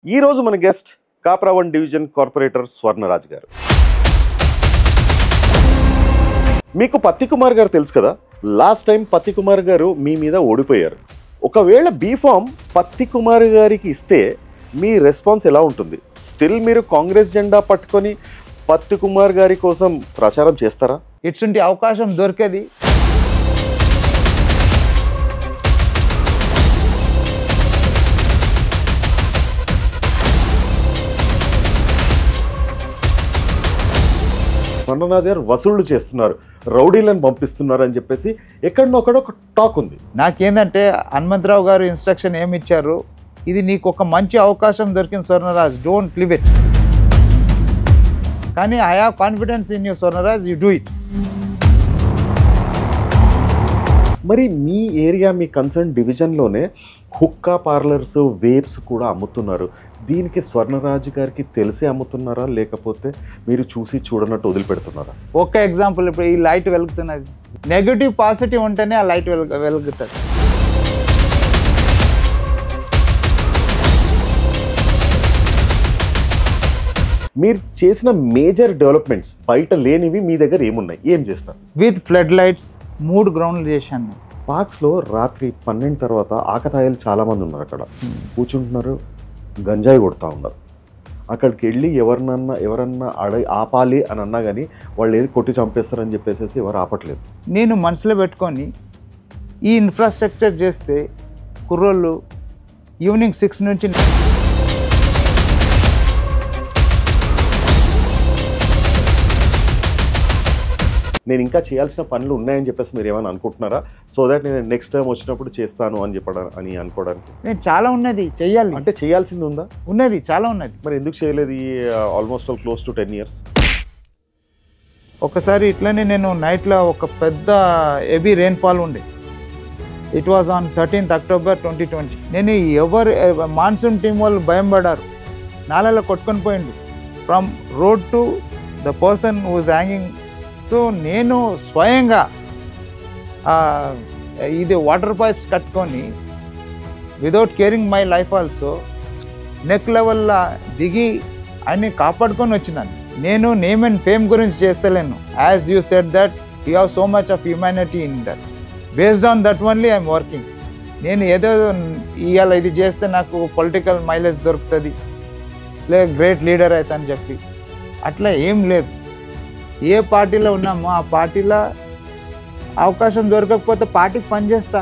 ఈ రోజు మన గెస్ట్ కాప్రా1 డివిజన్ కార్పొరేటర్ స్వర్ణరాజ్ గారు. మీకు పత్తి కుమార్ గారు తెలుసు కదా, లాస్ట్ టైం పత్తి కుమార్ గారు మీ మీద ఓడిపోయారు. ఒకవేళ బీఫామ్ పత్తి కుమార్ గారికి ఇస్తే మీ రెస్పాన్స్ ఎలా ఉంటుంది? స్టిల్ మీరు కాంగ్రెస్ జెండా పట్టుకొని పత్తి కుమార్ గారి కోసం ప్రచారం చేస్తారా? ఇటువంటి అవకాశం దొరికేది స్వర్ణరాజ్ గారు వసూళ్లు చేస్తున్నారు, రౌడీలను పంపిస్తున్నారు అని చెప్పేసి ఎక్కడనొక్కడ ఒక టాక్ ఉంది. నాకేందంటే హనుమంతరావు గారు ఇన్స్ట్రక్షన్ ఏమి ఇచ్చారు, ఇది నీకు ఒక మంచి అవకాశం దొరికింది స్వర్ణరాజ్, డోంట్ లివ్ ఇట్. కానీ I have confidence in you Swarnaraj, you do it. మరి మీ ఏరియా, మీ కన్సర్న్ డివిజన్లోనే హుక్కా పార్లర్స్, వేప్స్ కూడా అమ్ముతున్నారు. దీనికి స్వర్ణరాజ్ గారికి తెలిసి అమ్ముతున్నారా, లేకపోతే మీరు చూసి చూడనట్టు వదిలిపెడుతున్నారా? ఒక ఎగ్జాంపుల్, ఇప్పుడు ఈ లైట్ వెలుగుతున్నది, నెగిటివ్ పాజిటివ్ ఉంటేనే ఆ లైట్ వెలుగుతుంది. మీరు చేసిన మేజర్ డెవలప్మెంట్స్ బయట లేనివి మీ దగ్గర ఏమున్నాయి, ఏం చేస్తారు? విత్ ఫ్లడ్ లైట్స్ 3 గ్రౌండ్లు చేశాను. పార్క్స్లో రాత్రి 12 తర్వాత ఆకతాయిలు చాలామంది ఉన్నారు, అక్కడ కూర్చుంటున్నారు, గంజాయి కొడుతూ ఉన్నారు. అక్కడికి వెళ్ళి ఎవరన్నా ఆపాలి అని అన్నా కానీ వాళ్ళు ఏది కొట్టి చంపేస్తారని చెప్పేసి ఎవరు ఆపట్లేదు. నేను మనసులో పెట్టుకొని ఈ ఇన్ఫ్రాస్ట్రక్చర్ చేస్తే కుర్రోళ్ళు ఈవినింగ్ 6 నుంచి నేను ఇంకా చేయాల్సిన పనులు ఉన్నాయని చెప్పేసి మీరు ఏమైనా అనుకుంటున్నారా? సో దట్ నేను నెక్స్ట్ టైం వచ్చినప్పుడు చేస్తాను అని అనుకోవడానికి. నేను చాలా ఉన్నది చెయ్యాలి, అంటే చేయాల్సింది ఉందా? ఉన్నది, చాలా ఉన్నది. మరి ఎందుకు చేయలేదు ఈ ఆల్మోస్ట్ క్లోజ్ టు 10 years? ఒకసారి ఇట్లనే నేను నైట్లో ఒక పెద్ద హెవీ రెయిన్ఫాల్ ఉండే, it was on 13th October 2020. నేను మాన్సూన్ టీం వాళ్ళు భయం పడ్డారు, నాలలో కొట్టుకొని పోయిండు from road to the person who is hanging. So నేను స్వయంగా ఇది వాటర్ పైప్స్ కట్టుకొని without caring my life also neck లెవెల్లో దిగి అన్ని కాపాడుకొని వచ్చినాను. నేను నేమ్ అండ్ ఫేమ్ గురించి చేస్తలేను. As you said that you have so much of humanity in that, based on that only I'm working. నేను ఏదో ఇవాళ ఇది చేస్తే నాకు పొలిటికల్ మైలేజ్ దొరుకుతుంది, లేదు గ్రేట్ లీడర్ అవుతా అని చెప్పి అట్లా ఏం లేదు. ఏ పార్టీలో ఉన్నామో ఆ పార్టీలో అవకాశం దొరకకపోతే పార్టీకి పనిచేస్తా,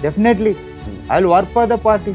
definitely I will work for the party.